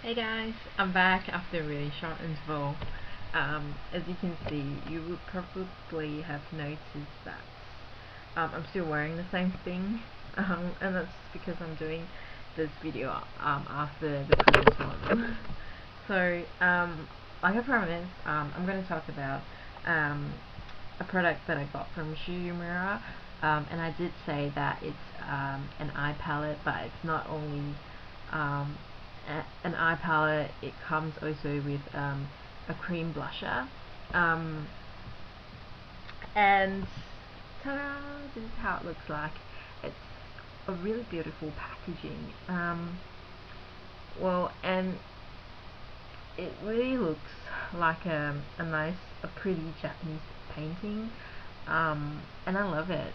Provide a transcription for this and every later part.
Hey guys, I'm back after a really short interval. As you can see, you would probably have noticed that I'm still wearing the same thing, and that's because I'm doing this video after the previous one. So, like I promised, I'm going to talk about a product that I got from Shu Uemura, and I did say that it's an eye palette, but it's not only um, an eye palette, it comes also with a cream blusher, um, and ta-da, this is how it looks like. It's a really beautiful packaging, and it really looks like a pretty Japanese painting, and I love it.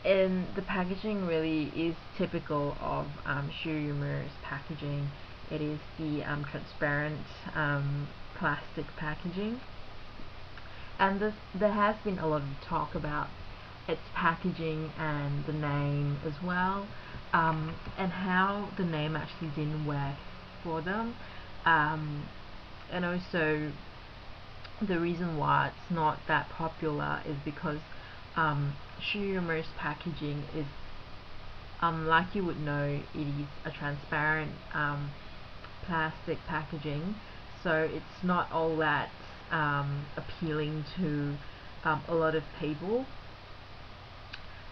And the packaging really is typical of Shu Uemura's packaging. It is the transparent plastic packaging, and there has been a lot of talk about its packaging and the name as well, and how the name actually didn't work for them, and also the reason why it's not that popular is because Shu Uemura's packaging is, like you would know, it is a transparent plastic packaging, so it's not all that appealing to a lot of people.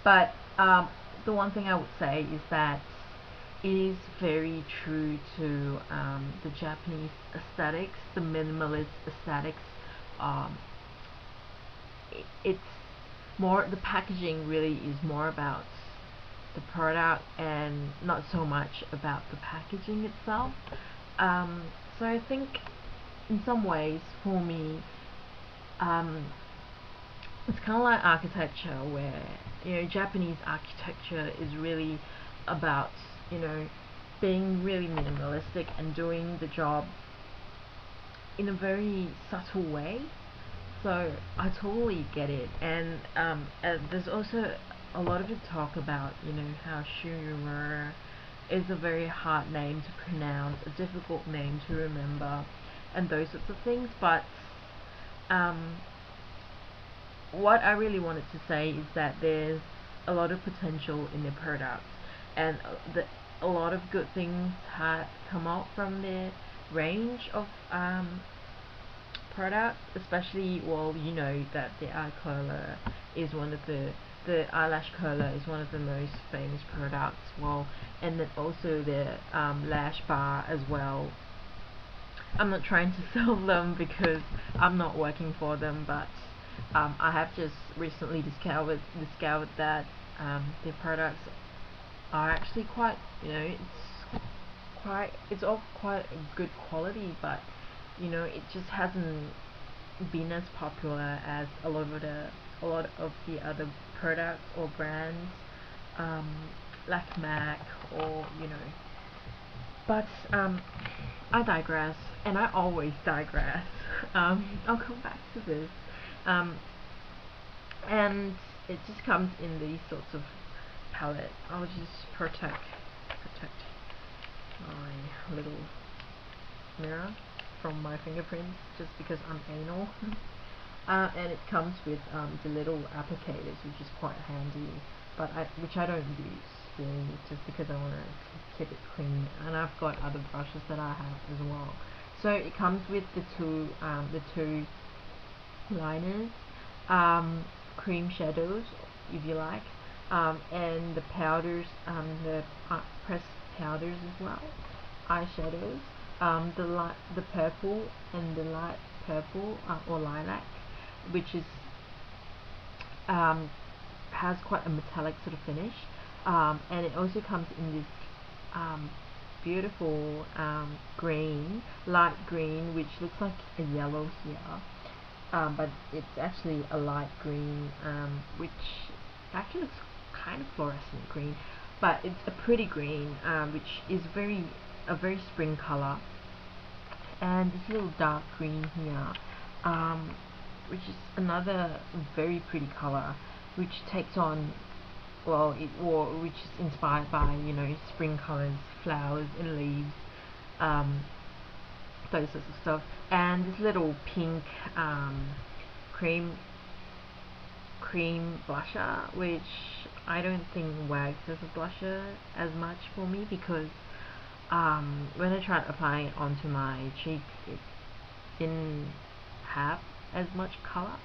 But the one thing I would say is that it is very true to the Japanese aesthetics, the minimalist aesthetics. Um, it's more, the packaging really is more about the product and not so much about the packaging itself. So I think in some ways for me, um, it's kind of like architecture, where Japanese architecture is really about being really minimalistic and doing the job in a very subtle way. So I totally get it, and there's also a lot of talk about how Shu Uemura is a very hard name to pronounce, a difficult name to remember, and those sorts of things. But um, what I really wanted to say is that there's a lot of potential in their product, and a lot of good things have come out from their range of product, especially, well, you know that the eye curler is one of the eyelash curler is one of the most famous products, well, and then also the lash bar as well. I'm not trying to sell them because I'm not working for them, but I have just recently discovered that their products are actually quite, it's of quite a good quality, but it just hasn't been as popular as a lot of the other products or brands, um, like Mac, or But I digress, and I always digress. I'll come back to this, um, and it just comes in these sorts of palette. I'll just protect my little mirror from my fingerprints, just because I'm anal. And it comes with the little applicators, which is quite handy, but which I don't use really, just because I want to keep it clean. And I've got other brushes that I have as well. So it comes with the two liners, cream shadows, if you like, and the powders, the pressed powders as well, eyeshadows, the purple and the light purple, or lilac, which is has quite a metallic sort of finish, and it also comes in this beautiful green, light green, which looks like a yellow here, but it's actually a light green, which actually looks kind of fluorescent green, but it's a pretty green, which is a very spring color, and this little dark green here, which is another very pretty color, which takes on well, which is inspired by, you know, spring colors, flowers and leaves, um, those sorts of stuff. And this little pink cream blusher, which I don't think works as a blusher as much for me, because when I tried applying it onto my cheeks, it didn't have as much color.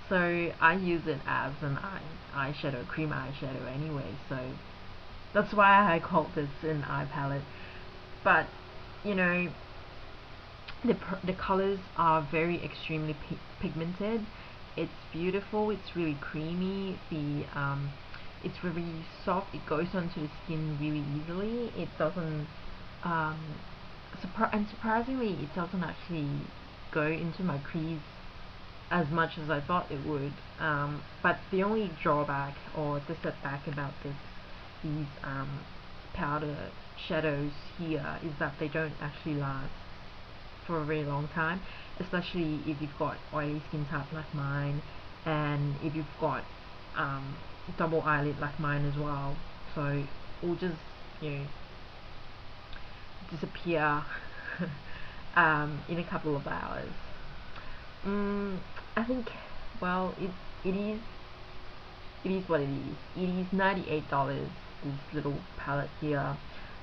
So I use it as an eyeshadow, cream eyeshadow anyway. So that's why I called this an eye palette. But you know, the colors are very extremely pigmented. It's beautiful. It's really creamy. It's really soft. It goes onto the skin really easily. It doesn't um, and surprisingly, it doesn't actually go into my crease as much as I thought it would. But the only drawback or the setback about these powder shadows here is that they don't actually last for a very long time, especially if you've got oily skin type like mine, and if you've got double eyelid like mine as well. So it will just, you know, disappear in a couple of hours. I think, well, it is what it is. It is $98, this little palette here.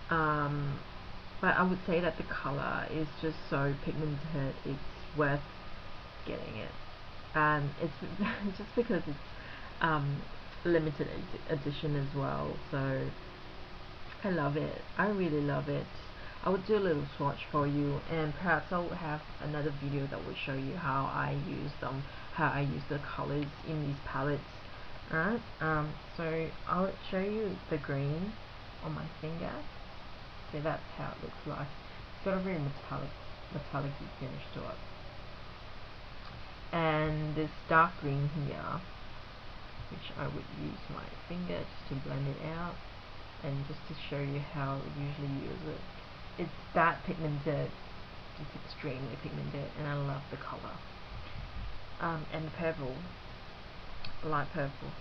But I would say that the color is just so pigmented, it's worth getting it. And it's just because it's limited edition as well, so I love it. I really love it. I would do a little swatch for you, and perhaps I'll have another video that will show you how I use them, how I use the colors in these palettes. Alright, so I'll show you the green on my finger. So that's how it looks like. It's got a very metallic finish to it. And this dark green here, which I would use my finger just to blend it out, and just to show you how I usually use it. It's that pigmented, just extremely pigmented, and I love the color. And the purple, light purple.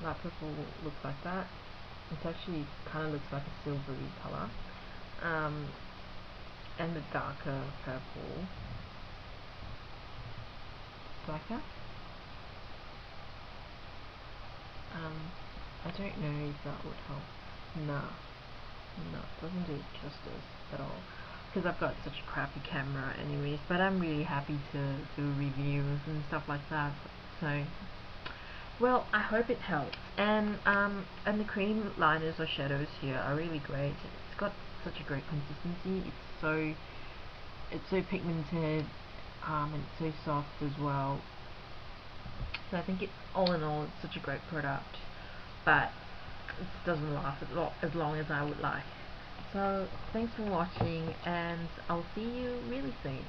Light purple looks like that. It actually kind of looks like a silvery color. And the darker purple, blacker. I don't know if that would help. No, it doesn't do it justice at all, because I've got such a crappy camera anyways, but I'm really happy to do reviews and stuff like that. So, well, I hope it helps. And the cream liners or shadows here are really great. It's got such a great consistency. It's so pigmented, and it's so soft as well. So I think all in all, it's such a great product, but it doesn't last as long as I would like. So thanks for watching, and I'll see you really soon.